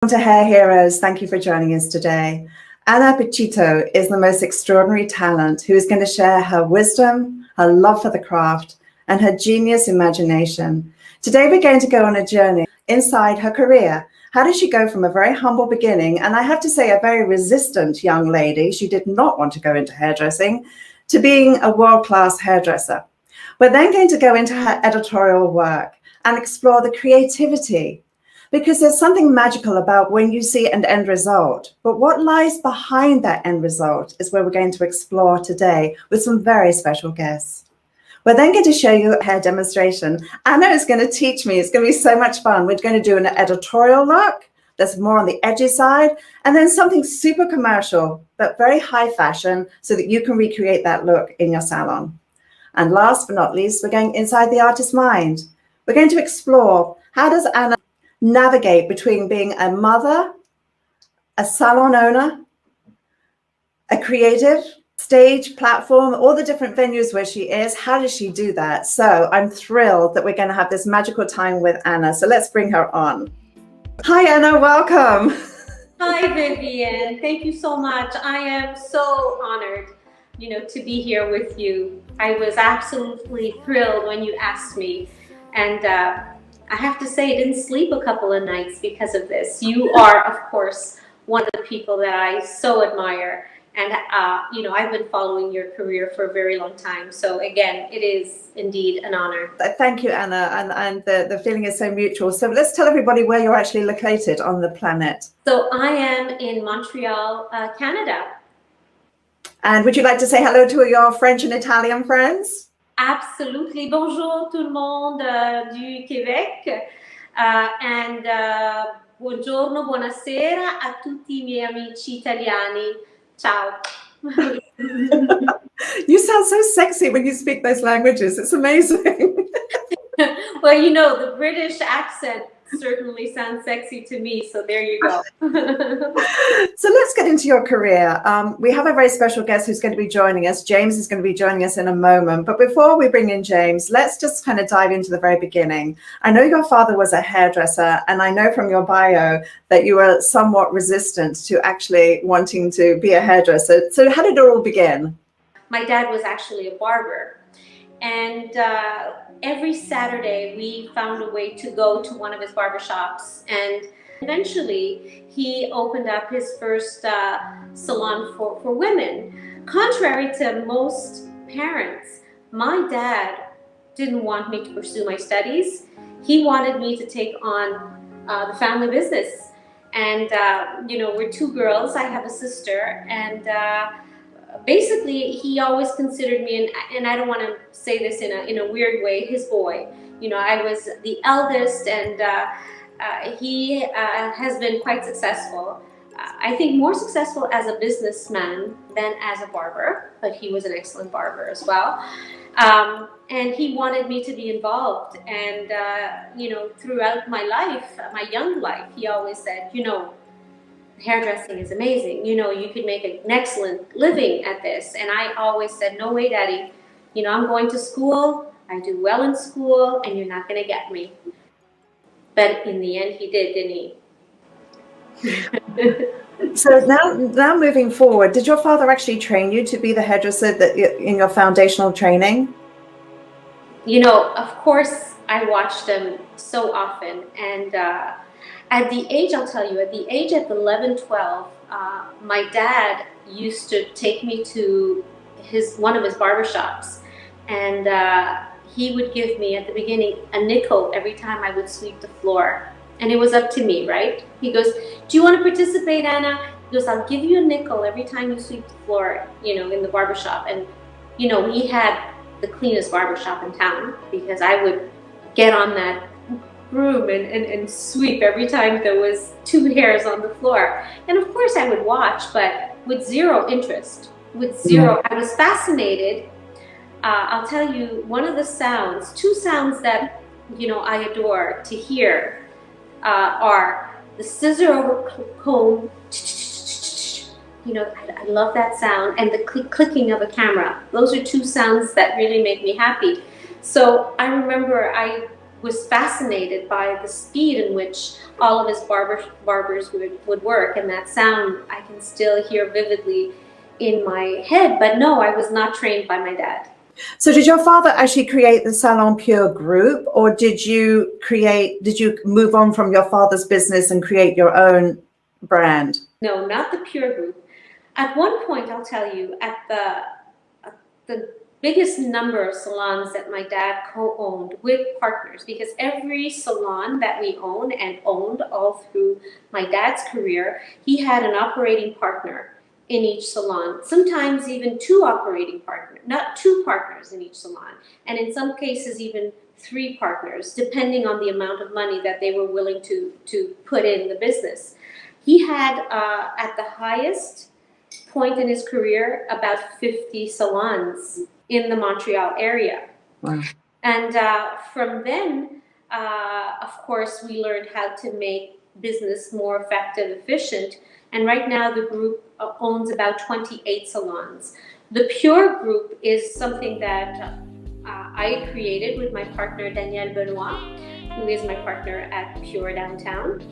To Hair Heroes, thank you for joining us today. Ana Picito is the most extraordinary talent who is going to share her wisdom, her love for the craft, and her genius imagination. Today we're going to go on a journey inside her career. How did she go from a very humble beginning, and I have to say a very resistant young lady, she did not want to go into hairdressing, to being a world-class hairdresser. We're then going to go into her editorial work and explore the creativity, because there's something magical about when you see an end result. But what lies behind that end result is where we're going to explore today with some very special guests. We're then going to show you a hair demonstration. Ana is going to teach me. It's going to be so much fun. We're going to do an editorial look that's more on the edgy side, and then something super commercial, but very high fashion, so that you can recreate that look in your salon. And last but not least, we're going inside the artist's mind. We're going to explore, how does Ana navigate between being a mother, a salon owner, a creative, stage, platform, all the different venues where she is. How does she do that? So I'm thrilled that we're going to have this magical time with Ana. So let's bring her on. Hi, Ana, welcome. Hi, Vivian. Thank you so much. I am so honored, to be here with you. I was absolutely thrilled when you asked me. And I have to say, I didn't sleep a couple of nights because of this. You are, of course, one of the people that I so admire. And, I've been following your career for a very long time. So again, it is indeed an honor. Thank you, Ana. And the feeling is so mutual. So let's tell everybody where you're actually located on the planet. So I am in Montreal, Canada. And would you like to say hello to your French and Italian friends? Absolutely. Bonjour tout le monde du Québec. And buongiorno, buonasera a tutti I miei amici italiani. Ciao. You sound so sexy when you speak those languages. It's amazing. Well, the British accent certainly sounds sexy to me, so there you go. So let's get into your career. We have a very special guest who's going to be joining us. James is going to be joining us in a moment. But before we bring in James, let's just kind of dive into the very beginning. I know your father was a hairdresser, and I know from your bio that you were somewhat resistant to actually wanting to be a hairdresser. So how did it all begin? My dad was actually a barber. And every Saturday, we found a way to go to one of his barbershops. And eventually, he opened up his first salon for women. Contrary to most parents, my dad didn't want me to pursue my studies. He wanted me to take on the family business. And, we're two girls. I have a sister. And basically, he always considered me, and I don't want to say this in a weird way, his boy. I was the eldest, and he has been quite successful. I think more successful as a businessman than as a barber, but he was an excellent barber as well. And he wanted me to be involved. And, throughout my life, my young life, he always said, hairdressing is amazing. You could make an excellent living at this. And I always said, no way, Daddy. I'm going to school. I do well in school, and you're not going to get me. But in the end, he did, didn't he? So now moving forward, did your father actually train you to be the hairdresser in your foundational training? Of course, I watched them so often. And at the age, I'll tell you, at the age of 11, 12, my dad used to take me to one of his barbershops, and he would give me, at the beginning, a nickel every time I would sweep the floor. And it was up to me, right? He goes, do you want to participate, Ana? He goes, I'll give you a nickel every time you sweep the floor, in the barbershop. And, he had the cleanest barbershop in town, because I would get on that broom and sweep every time there was 2 hairs on the floor. And of course I would watch, but with zero interest, I was fascinated. I'll tell you, one of the sounds, 2 sounds that, I adore to hear are the scissor over comb. I love that sound, and the clicking of a camera. Those are 2 sounds that really make me happy. So I remember I was fascinated by the speed in which all of his barbers would work, and that sound I can still hear vividly in my head. But no, I was not trained by my dad. So did your father actually create the Salon Pure group, or did you move on from your father's business and create your own brand? No, not the Pure group. At one point, I'll tell you, at the biggest number of salons that my dad co-owned with partners, because every salon that we own and owned all through my dad's career, he had an operating partner in each salon, sometimes even two partners in each salon, and in some cases even 3 partners, depending on the amount of money that they were willing to put in the business. He had, at the highest point in his career, about 50 salons in the Montreal area. Wow. And from then, of course, we learned how to make business more effective, efficient. And right now the group owns about 28 salons. The Pure group is something that I created with my partner, Danielle Benoit, who is my partner at Pure Downtown.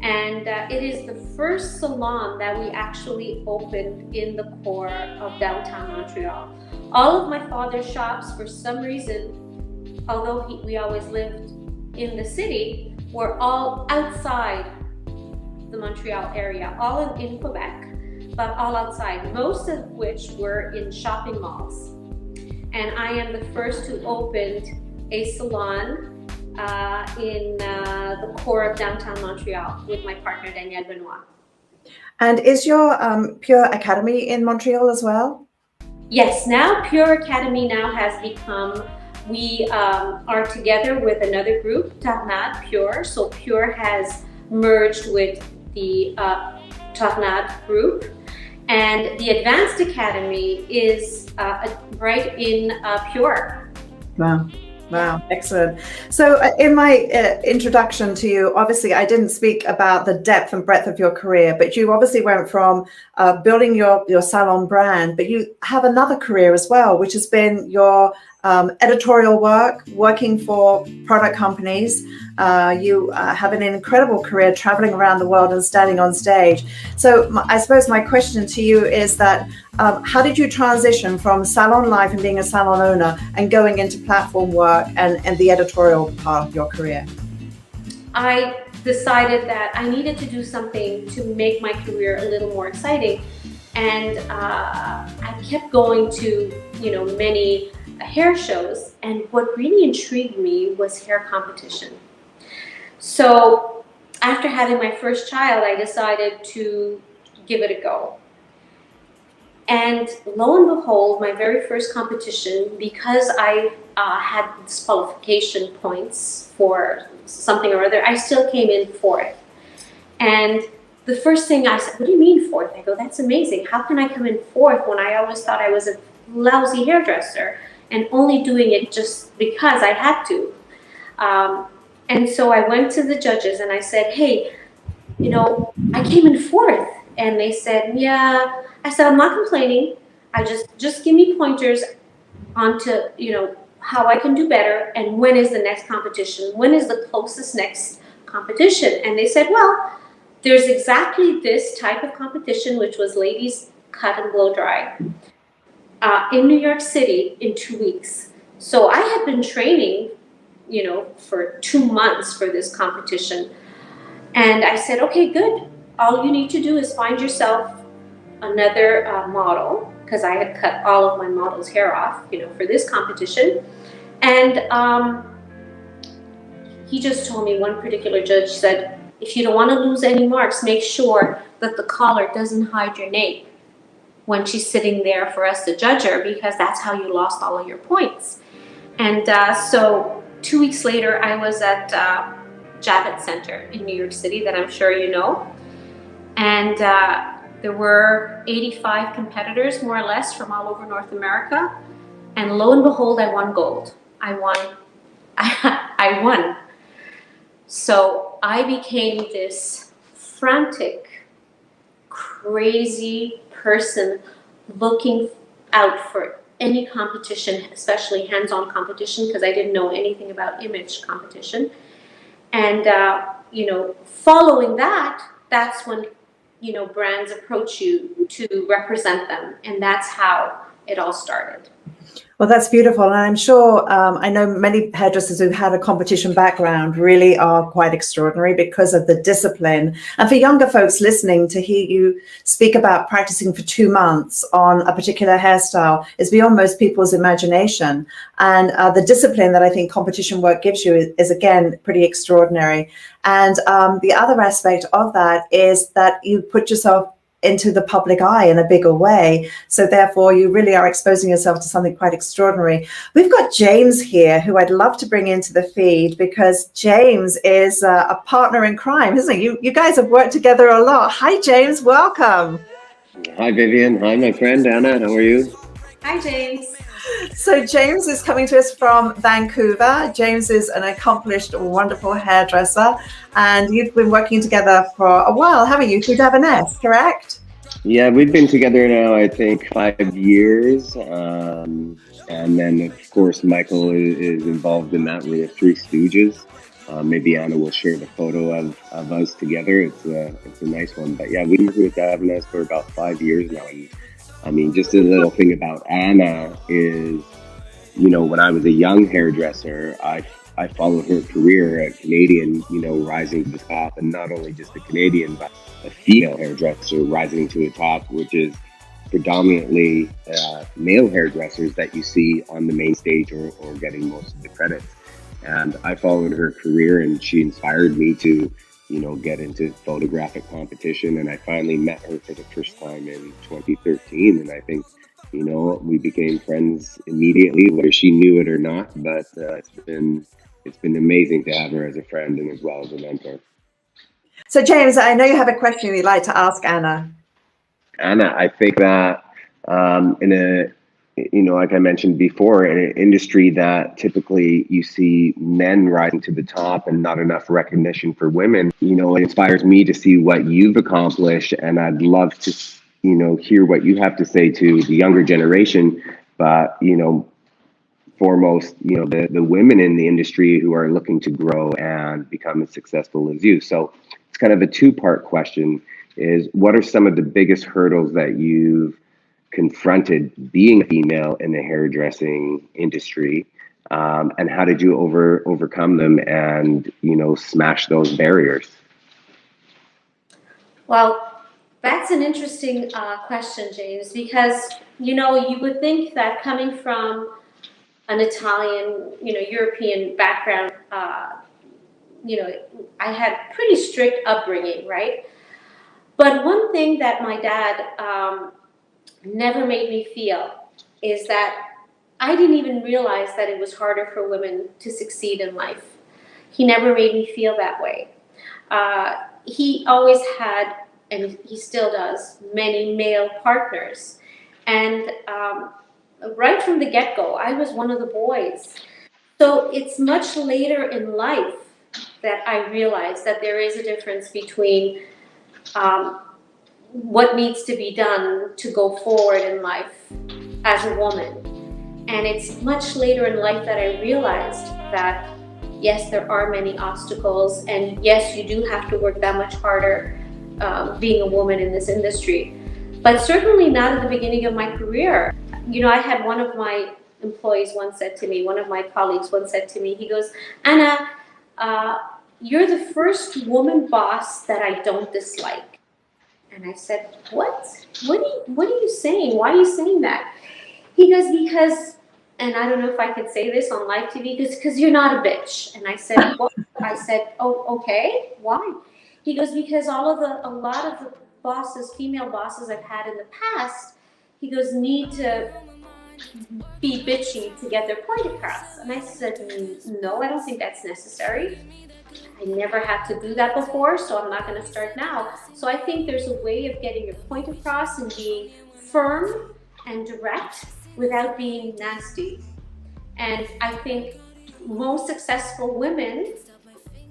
And it is the first salon that we actually opened in the core of downtown Montreal. All of my father's shops, for some reason, although we always lived in the city, were all outside the Montreal area, all in Quebec, but all outside, most of which were in shopping malls. And I am the first who opened a salon in the core of downtown Montreal with my partner, Danielle Benoit. And is your Pure Academy in Montreal as well? Yes, now Pure Academy now has become, we are together with another group, Tornade Pure. So Pure has merged with the Tornade group. And the Advanced Academy is right in Pure. Wow. Wow, excellent. So in my introduction to you, obviously I didn't speak about the depth and breadth of your career, but you obviously went from building your salon brand, but you have another career as well, which has been your editorial work, working for product companies. You have an incredible career traveling around the world and standing on stage. So I suppose my question to you is that how did you transition from salon life and being a salon owner and going into platform work and the editorial part of your career? I decided that I needed to do something to make my career a little more exciting. And I kept going to, many hair shows, and what really intrigued me was hair competition. So after having my first child, I decided to give it a go. And lo and behold, my very first competition, because I had disqualification points for something or other, I still came in 4th. And the first thing I said, what do you mean 4th? I go, that's amazing. How can I come in 4th when I always thought I was a lousy hairdresser and only doing it just because I had to? And so I went to the judges and I said, hey, I came in 4th. And they said, yeah. I said, I'm not complaining. I just give me pointers onto, how I can do better and when is the next competition? When is the closest next competition? And they said, well, there's exactly this type of competition, which was ladies cut and blow dry, in New York City in 2 weeks. So I had been training, for 2 months for this competition. And I said, okay, good. All you need to do is find yourself another model, because I had cut all of my model's hair off, for this competition. And he just told me, one particular judge said, if you don't want to lose any marks, make sure that the collar doesn't hide your nape when she's sitting there for us to judge her, because that's how you lost all of your points. And so 2 weeks later, I was at Javits Center in New York City, that I'm sure you know. And there were 85 competitors, more or less, from all over North America. And lo and behold, I won gold. I won. I won. So I became this frantic, crazy person looking out for any competition, especially hands-on competition, because I didn't know anything about image competition. And, following that, that's when, brands approach you to represent them. And that's how it all started. Well, that's beautiful. And I'm sure, I know many hairdressers who've had a competition background really are quite extraordinary because of the discipline. And for younger folks listening, to hear you speak about practicing for 2 months on a particular hairstyle is beyond most people's imagination. And the discipline that I think competition work gives you is again, pretty extraordinary. And the other aspect of that is that you put yourself into the public eye in a bigger way. So therefore, you really are exposing yourself to something quite extraordinary. We've got James here, who I'd love to bring into the feed, because James is a partner in crime, isn't he? You guys have worked together a lot. Hi, James. Welcome. Hi, Vivian. Hi, my friend Anna. How are you? Hi, James. So James is coming to us from Vancouver. James is an accomplished, wonderful hairdresser, and you've been working together for a while, haven't you, through Davines, correct? Yeah, we've been together now, I think, 5 years. And then, of course, Michael is involved in that. We have Three Stooges. Maybe Anna will share the photo of us together. It's a nice one. But yeah, we've been with Davines for about 5 years now. And I mean, just a little thing about Anna is, when I was a young hairdresser, I followed her career, a Canadian, rising to the top, and not only just a Canadian, but a female hairdresser rising to the top, which is predominantly male hairdressers that you see on the main stage or getting most of the credits. And I followed her career, and she inspired me to get into photographic competition. And I finally met her for the first time in 2013. And I think, we became friends immediately, whether she knew it or not. But it's been amazing to have her as a friend and as well as a mentor. So James, I know you have a question you'd like to ask Anna. Anna, I think that like I mentioned before, in an industry that typically you see men rising to the top and not enough recognition for women, it inspires me to see what you've accomplished. And I'd love to, hear what you have to say to the younger generation. But, foremost, the women in the industry who are looking to grow and become as successful as you. So it's kind of a two-part question is, what are some of the biggest hurdles that you've confronted being a female in the hairdressing industry, and how did you overcome them and smash those barriers? Well, that's an interesting question, James, because you would think that coming from an Italian, European background, I had pretty strict upbringing, right? But one thing that my dad never made me feel is that I didn't even realize that it was harder for women to succeed in life. He never made me feel that way. He always had, and he still does, many male partners. And right from the get-go, I was one of the boys. So it's much later in life that I realized that there is a difference between what needs to be done to go forward in life as a woman. And it's much later in life that I realized that, yes, there are many obstacles, and yes, you do have to work that much harder being a woman in this industry. But certainly not at the beginning of my career. I had one of my employees once said to me, one of my colleagues once said to me, he goes, Anna, you're the first woman boss that I don't dislike. And I said, what? What are you saying? Why are you saying that? He goes, because, and I don't know if I could say this on live TV, because you're not a bitch. And I said, what? I said, oh, okay. Why? He goes, because a lot of the bosses, female bosses I've had in the past, he goes, need to be bitchy to get their point across. And I said, no, I don't think that's necessary. I never had to do that before, so I'm not going to start now. So I think there's a way of getting your point across and being firm and direct without being nasty. And I think most successful women,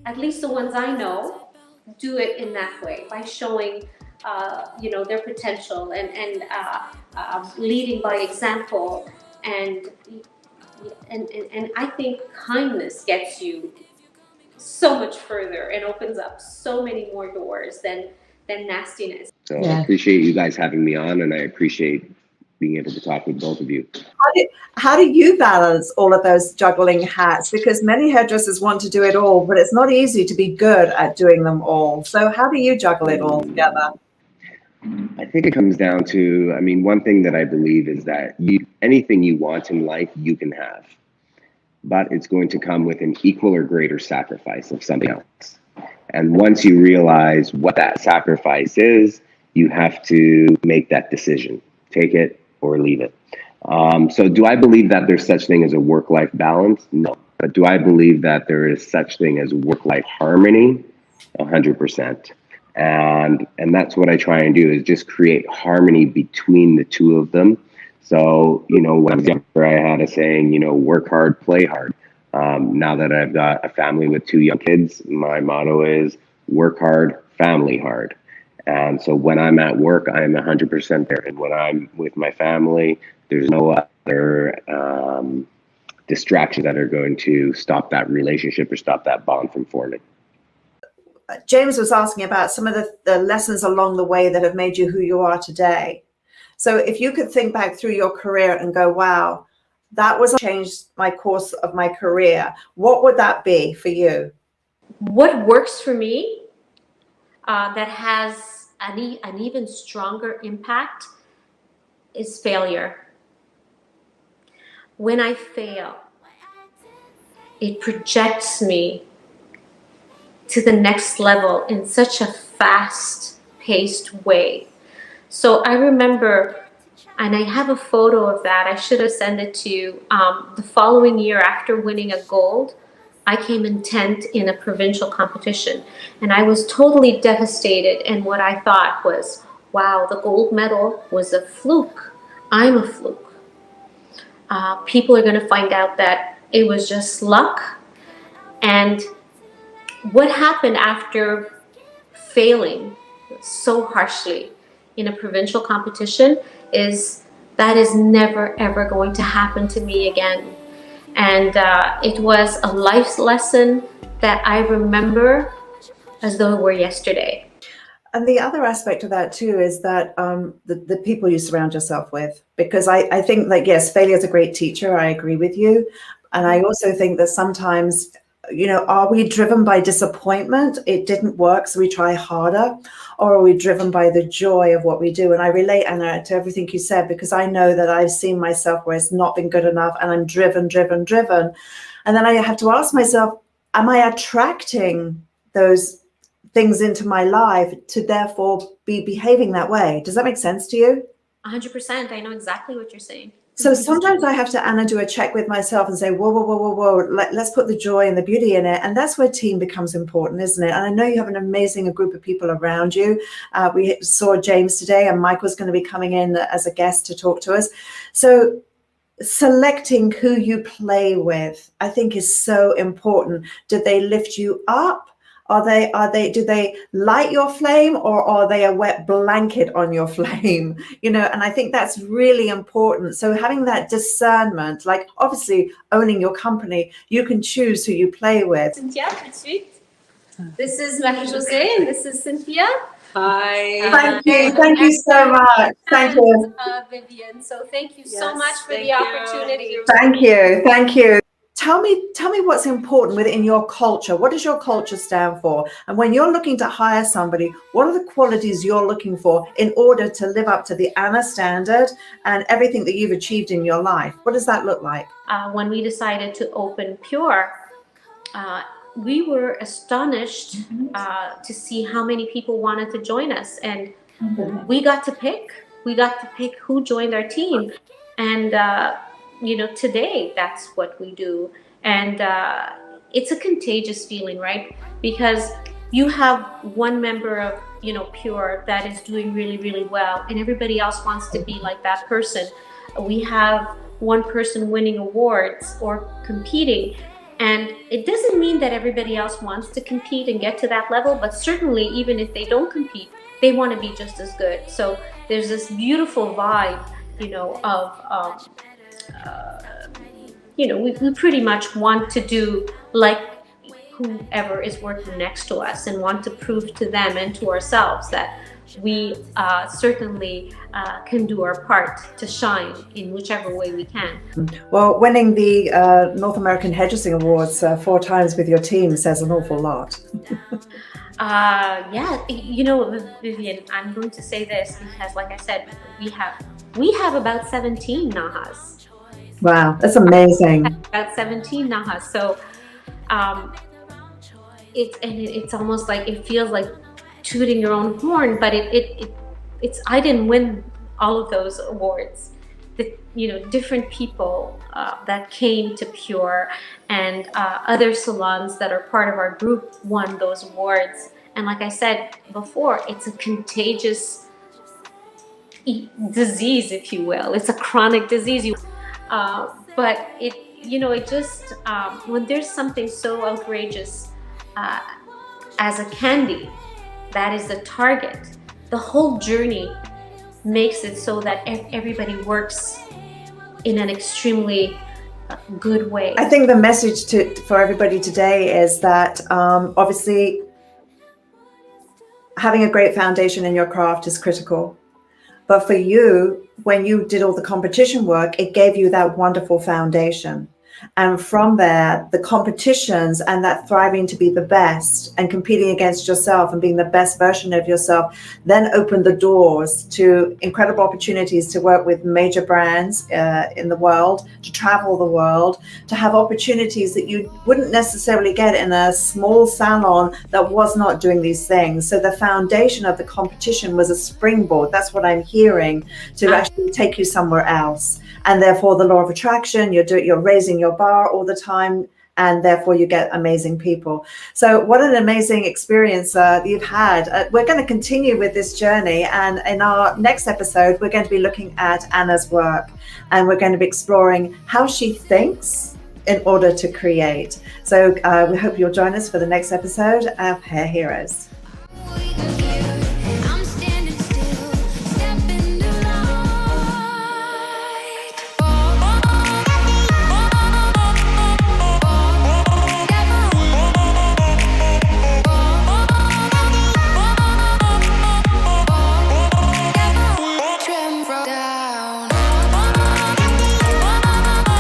at least the ones I know, do it in that way, by showing their potential and leading by example and I think kindness gets you so much further and opens up so many more doors than nastiness. So I appreciate you guys having me on, and I appreciate being able to talk with both of you. How do you balance all of those juggling hats? Because many hairdressers want to do it all, but it's not easy to be good at doing them all. So how do you juggle it all together? I think it comes down to, I mean, one thing that I believe is that anything you want in life, you can have, but it's going to come with an equal or greater sacrifice of something else. And once you realize what that sacrifice is, you have to make that decision, take it or leave it. So do I believe that there's such thing as a work-life balance? No. But do I believe that there is such thing as work-life harmony? 100%. And that's what I try and do, is just create harmony between the two of them. So, you know, when I was younger, I had a saying, you know, work hard, play hard. Now that I've got a family with 2 young kids, my motto is work hard, family hard. And so when I'm at work, I'm 100% there. And when I'm with my family, there's no other distractions that are going to stop that relationship or stop that bond from forming. James was asking about some of the lessons along the way that have made you who you are today. So if you could think back through your career and go, wow, that was changed my course of my career, what would that be for you? What works for me that has an even stronger impact is failure. When I fail, it projects me to the next level in such a fast-paced way. So I remember, and I have a photo of that, I should have sent it to you, the following year after winning a gold, I came in 10th in a provincial competition, and I was totally devastated. And what I thought was, wow, the gold medal was a fluke. I'm a fluke. People are going to find out that it was just luck. And what happened after failing so harshly in a provincial competition is that is never, ever going to happen to me again. And it was a life lesson that I remember as though it were yesterday. And the other aspect of that too is that the people you surround yourself with, because I think that, yes, failure is a great teacher. I agree with you. And I also think that sometimes, you know, are we driven by disappointment? It didn't work, so we try harder. Or are we driven by the joy of what we do? And I relate, Anna, to everything you said, because I know that I've seen myself where it's not been good enough and I'm driven. And then I have to ask myself, am I attracting those things into my life to therefore be behaving that way? Does that make sense to you? 100%. I know exactly what you're saying. So sometimes I have to, Anna, do a check with myself and say, whoa, let's put the joy and the beauty in it. And that's where team becomes important, isn't it? And I know you have an amazing group of people around you. We saw James today, and Michael's going to be coming in as a guest to talk to us. So selecting who you play with, I think, is so important. Do they lift you up? Do they light your flame, or are they a wet blanket on your flame? You know, and I think that's really important. So having that discernment, like obviously owning your company, you can choose who you play with. Cynthia, tout de suite. This is Marie-Josée, and this is Cynthia. Hi. Thank you so much. Thank you. Vivian. So thank you so much for the opportunity. Thank you. Tell me what's important within your culture. What does your culture stand for? And when you're looking to hire somebody, what are the qualities you're looking for in order to live up to the Anna standard and everything that you've achieved in your life? What does that look like? When we decided to open Pure, we were astonished to see how many people wanted to join us. And we got to pick. We got to pick who joined our team. And you know, today that's what we do. And it's a contagious feeling, right? Because you have one member of, you know, Pure that is doing really, really well, and everybody else wants to be like that person. We have one person winning awards or competing, and it doesn't mean that everybody else wants to compete and get to that level, but certainly even if they don't compete, they want to be just as good. So there's this beautiful vibe, you know, of we pretty much want to do like whoever is working next to us, and want to prove to them and to ourselves that we certainly can do our part to shine in whichever way we can. Well, winning the North American Hairdressing Awards 4 times with your team says an awful lot. Yeah, Vivian, I'm going to say this because, like I said, we have about 17 Nahas. Wow, that's amazing. About 17 Nahas. So it's almost like, it feels like tooting your own horn, but it's I didn't win all of those awards. Different people that came to Pure and other salons that are part of our group won those awards. And like I said before, it's a contagious disease, if you will. It's a chronic disease. But it just, when there's something so outrageous as a candy, that is the target, the whole journey makes it so that everybody works in an extremely good way. I think the message for everybody today is that obviously having a great foundation in your craft is critical. But for you, when you did all the competition work, it gave you that wonderful foundation. And from there, the competitions and that thriving to be the best and competing against yourself and being the best version of yourself then opened the doors to incredible opportunities to work with major brands in the world, to travel the world, to have opportunities that you wouldn't necessarily get in a small salon that was not doing these things. So the foundation of the competition was a springboard. That's what I'm hearing, to actually take you somewhere else. And therefore, the law of attraction, you're raising your bar all the time, and therefore you get amazing people. So what an amazing experience you've had. We're going to continue with this journey, and in our next episode, we're going to be looking at Anna's work, and we're going to be exploring how she thinks in order to create. So we hope you'll join us for the next episode of Hair Heroes.